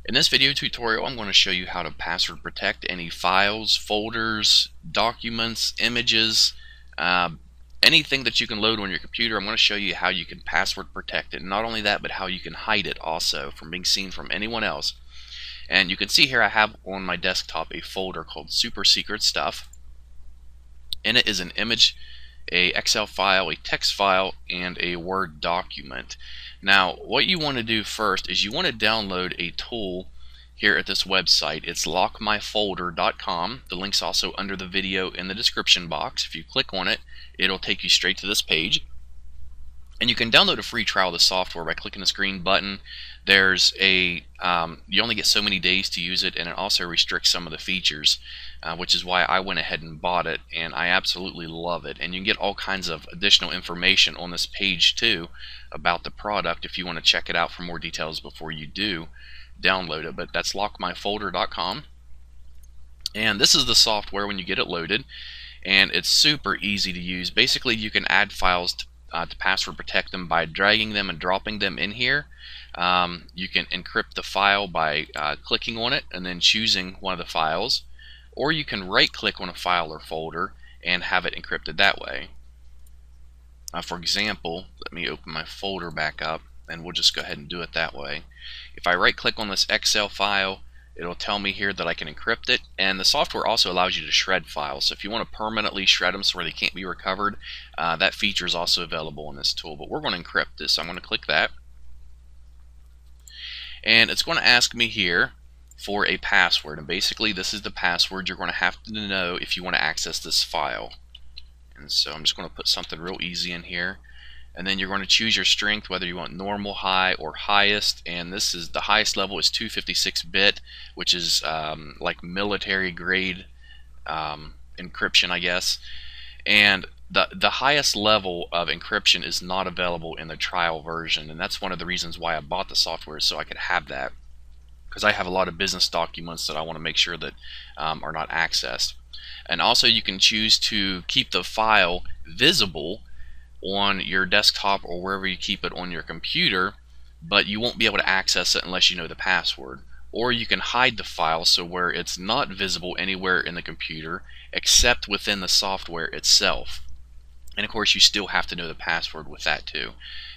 In this video tutorial, I'm going to show you how to password protect any files, folders, documents, images, uh, anything that you can load on your computer. I'm going to show you how you can password protect it. And not only that, but how you can hide it also from being seen from anyone else. And you can see here I have on my desktop a folder called Super Secret Stuff. In it is an image, a Excel file, a text file, and a Word document. Now what you want to do first is you want to download a tool here at this website. It's lockmyfolder.com. The link's also under the video in the description box. If you click on it, it'll take you straight to this page. And you can download a free trial of the software by clicking this green button. There's a you only get so many days to use it, and it also restricts some of the features, which is why I went ahead and bought it, and I absolutely love it. And you can get all kinds of additional information on this page too about the product if you want to check it out for more details before you do download it. But that's lockmyfolder.com, and this is the software when you get it loaded, and it's super easy to use. Basically, you can add files to password protect them by dragging them and dropping them in here. You can encrypt the file by clicking on it and then choosing one of the files, or you can right click on a file or folder and have it encrypted that way. For example, let me open my folder back up and we'll just go ahead and do it that way. If I right click on this Excel file, it'll tell me here that I can encrypt it, and the software also allows you to shred files. So if you want to permanently shred them so where they can't be recovered, that feature is also available in this tool. But we're going to encrypt this, so I'm going to click that. And it's going to ask me here for a password, and basically this is the password you're going to have to know if you want to access this file. And so I'm just going to put something real easy in here. And then you're going to choose your strength, whether you want normal, high, or highest. And this is the highest level is 256-bit, which is like military grade encryption, I guess. And the highest level of encryption is not available in the trial version, and that's one of the reasons why I bought the software, so I could have that, because I have a lot of business documents that I want to make sure that are not accessed. And also you can choose to keep the file visible on your desktop or wherever you keep it on your computer, but you won't be able to access it unless you know the password. Or you can hide the file so where it's not visible anywhere in the computer except within the software itself. And of course you still have to know the password with that too.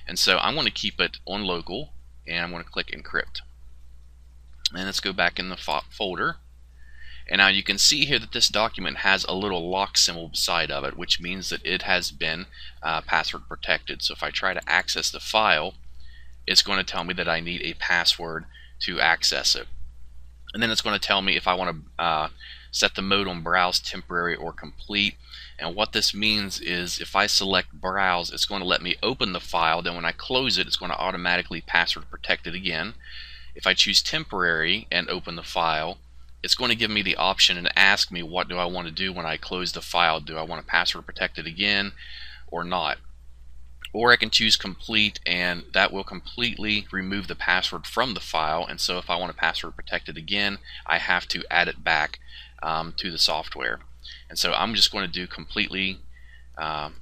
And so I'm going to keep it on local, and I'm going to click encrypt. And let's go back in the folder. And now you can see here that this document has a little lock symbol beside of it, which means that it has been password protected. So if I try to access the file, it's going to tell me that I need a password to access it. And then it's going to tell me if I want to set the mode on browse, temporary, or complete. And what this means is if I select browse, it's going to let me open the file. Then when I close it, it's going to automatically password protect it again. If I choose temporary and open the file, it's going to give me the option and ask me what do I want to do when I close the file. Do I want to password protect it again or not? Or I can choose complete, and that will completely remove the password from the file. And so if I want to password protect it again, I have to add it back to the software. And so I'm just going to do completely decrypt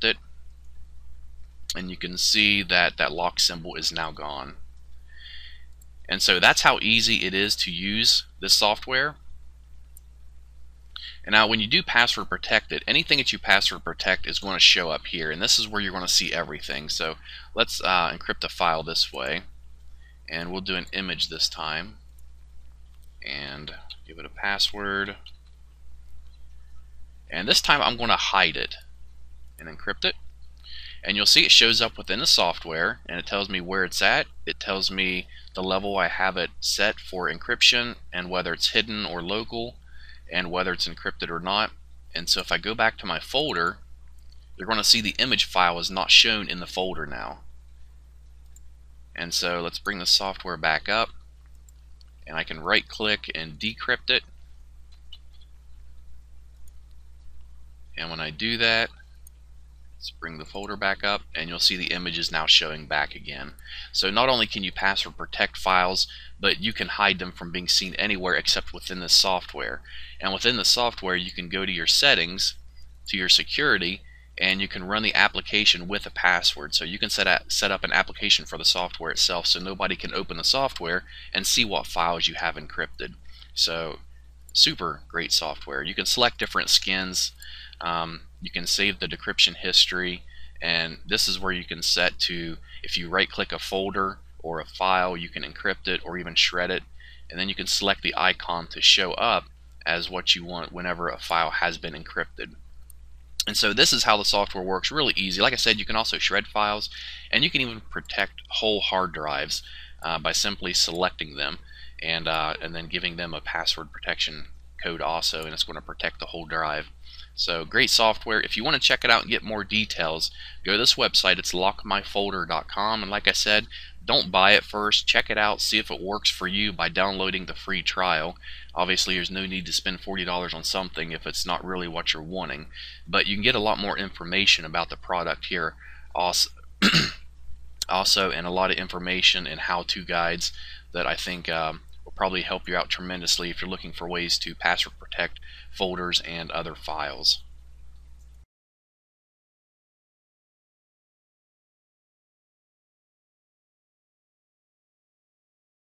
it, and you can see that that lock symbol is now gone. And so that's how easy it is to use this software. And now when you do password protect it, anything that you password protect is going to show up here, and this is where you're going to see everything. So let's encrypt the file this way, and we'll do an image this time and give it a password. And this time I'm going to hide it and encrypt it. And you'll see it shows up within the software, and it tells me where it's at. It tells me the level I have it set for encryption, and whether it's hidden or local, and whether it's encrypted or not. And so if I go back to my folder, you're going to see the image file is not shown in the folder now. And so let's bring the software back up, and I can right click and decrypt it. And when I do that, let's bring the folder back up, and you'll see the image is now showing back again. So not only can you password protect files, but you can hide them from being seen anywhere except within the software. And within the software, you can go to your settings, to your security, and you can run the application with a password. So you can set up an application for the software itself so nobody can open the software and see what files you have encrypted. So super great software. You can select different skins, you can save the decryption history, and this is where you can set to, if you right click a folder or a file, you can encrypt it or even shred it, and then you can select the icon to show up as what you want whenever a file has been encrypted. And so this is how the software works, really easy. Like I said, you can also shred files, and you can even protect whole hard drives by simply selecting them and then giving them a password protection code also, and it's going to protect the whole drive. So great software. If you want to check it out and get more details, go to this website. It's lockmyfolder.com, and like I said, don't buy it first. Check it out, see if it works for you by downloading the free trial. Obviously, there's no need to spend $40 on something if it's not really what you're wanting, but you can get a lot more information about the product here also, and a lot of information and how-to guides that I think will probably help you out tremendously if you're looking for ways to password protect folders and other files.